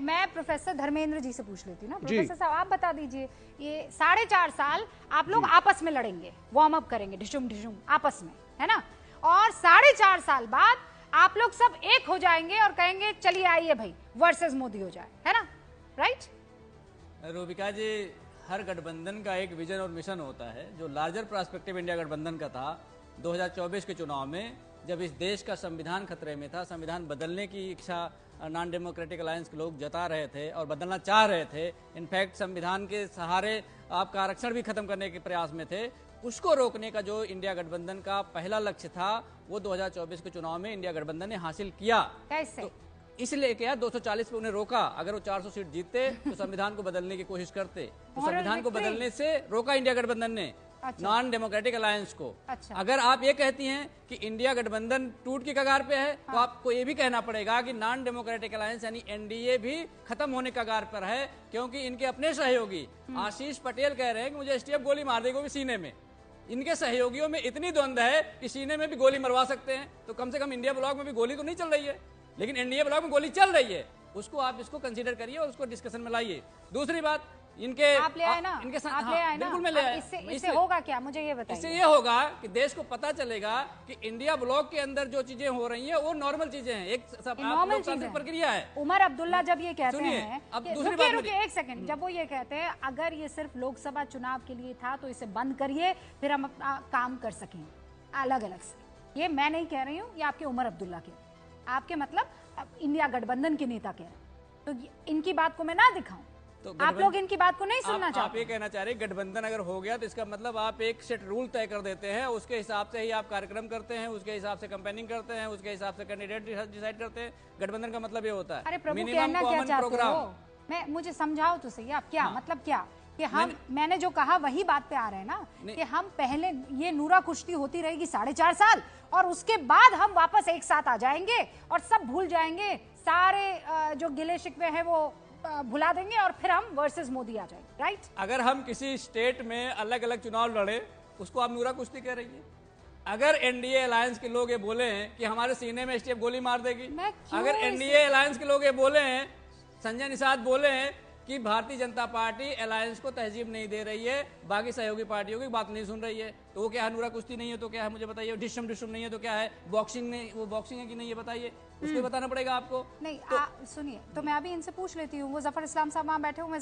मैं प्रोफेसर धर्मेंद्र जी से पूछ लेती हूँ ना। प्रोफेसर साहब आप बता दीजिए, ये 4.5 साल आप लोग आपस में लड़ेंगे, वार्म अप करेंगे ढिशुम ढिशुम आपस में, है ना, और 4.5 साल बाद आप लोग सब एक हो जाएंगे और कहेंगे चलिए आइए भाई वर्सेस मोदी हो जाए, है ना, राइट? रूबिका जी, हर गठबंधन का एक विजन और मिशन होता है। जो लार्जर पर्सपेक्टिव इंडिया गठबंधन का था 2024 के चुनाव में, जब इस देश का संविधान खतरे में था, संविधान बदलने की इच्छा नॉन डेमोक्रेटिक अलायंस के लोग जता रहे थे और बदलना चाह रहे थे। इनफैक्ट संविधान के सहारे आपका आरक्षण भी खत्म करने के प्रयास में थे। उसको रोकने का जो इंडिया गठबंधन का पहला लक्ष्य था, वो 2024 के चुनाव में इंडिया गठबंधन ने हासिल किया। कैसे? तो इसलिए क्या 240 पे उन्हें रोका। अगर वो 400 सीट जीतते तो संविधान को बदलने की कोशिश करते, तो संविधान को बदलने से रोका इंडिया गठबंधन ने। अच्छा। नॉन डेमोक्रेटिक अलायंस को। अच्छा। अगर आप ये कहती हैं कि इंडिया गठबंधन टूट की कगार पे है, तो आपको ये भी कहना पड़ेगा कि नॉन डेमोक्रेटिक अलायंस यानी एनडीए भी खत्म होने कगार पर है, क्योंकि इनके अपने सहयोगी आशीष पटेल कह रहे हैं कि मुझे एसटीएफ गोली मार देगी, वो भी सीने में। इनके सहयोगियों में इतनी द्वंद है कि सीने में भी गोली मरवा सकते हैं। तो कम से कम इंडिया ब्लॉक में भी गोली तो नहीं चल रही है, लेकिन एनडीए ब्लॉक में गोली चल रही है। उसको आप इसको कंसीडर करिए और उसको डिस्कशन में लाइए। दूसरी बात, इनके आप ले आए ना, इनके साथ, आप ले आए ना, बिल्कुल मैं ले आया। इससे होगा क्या, मुझे ये बताइए। इससे ये होगा कि देश को पता चलेगा कि इंडिया ब्लॉक के अंदर जो चीजें हो रही हैं वो नॉर्मल चीजें हैं, एक लोकतांत्रिक प्रक्रिया है। उमर अब्दुल्ला जब ये कहते हैं, अब दूसरी बात, रुकिए एक सेकंड, जब वो ये कहते हैं अगर ये सिर्फ लोकसभा चुनाव के लिए था तो इसे बंद करिए, फिर हम अपना काम कर सकें अलग अलग से। ये मैं नहीं कह रही हूँ, ये आपके उमर अब्दुल्ला के, आपके मतलब इंडिया गठबंधन के नेता कह रहे हैं। तो इनकी बात को मैं ना दिखाऊं तो आप लोग इनकी बात को नहीं सुनना चाहते। आप ये कहना चाह रहे हैं गठबंधन अगर हो गया तो इसका मतलब आप एक सेट रूल तय कर देते हैं, उसके हिसाब से ही आप कार्यक्रम करते हैं, उसके हिसाब से कैंपेनिंग करते हैं, उसके हिसाब से कैंडिडेट डिसाइड करते हैं। गठबंधन का मतलब ये होता है। अरे प्रभु, कहना क्या चाहते हो? मैं मुझे समझाओ तो सही, आप क्या मतलब क्या कि हम मैंने जो कहा वही बात पे आ रहे हैं ना, कि हम पहले ये नूरा कुश्ती होती रहेगी 4.5 साल और उसके बाद हम वापस एक साथ आ जाएंगे और सब भूल जाएंगे, सारे जो गिले शिकवे हैं वो भुला देंगे और फिर हम वर्सेस मोदी आ जाएंगे, राइट? अगर हम किसी स्टेट में अलग अलग चुनाव लड़े, उसको आप नूरा कुश्ती कह रही है? अगर एनडीए अलायंस के लोग ये बोले हैं कि हमारे सीने में एसटीएफ गोली मार देगी, अगर एनडीए अलायंस के लोग ये बोले हैं, संजय निषाद बोले हैं कि भारतीय जनता पार्टी अलायंस को तहजीब नहीं दे रही है, बाकी सहयोगी पार्टियों की बात नहीं सुन रही है, तो वो क्या है? नूरा कुश्ती नहीं है तो क्या है? मुझे बताइए। डिशम डिशम नहीं है तो क्या है? बॉक्सिंग नहीं, वो बॉक्सिंग है कि नहीं, ये बताइए। उसको बताना पड़ेगा आपको। नहीं तो, सुनिए, तो मैं अभी इनसे पूछ लेती हूँ। वो जफर इस्लाम साहब वहाँ बैठे हुए हैं।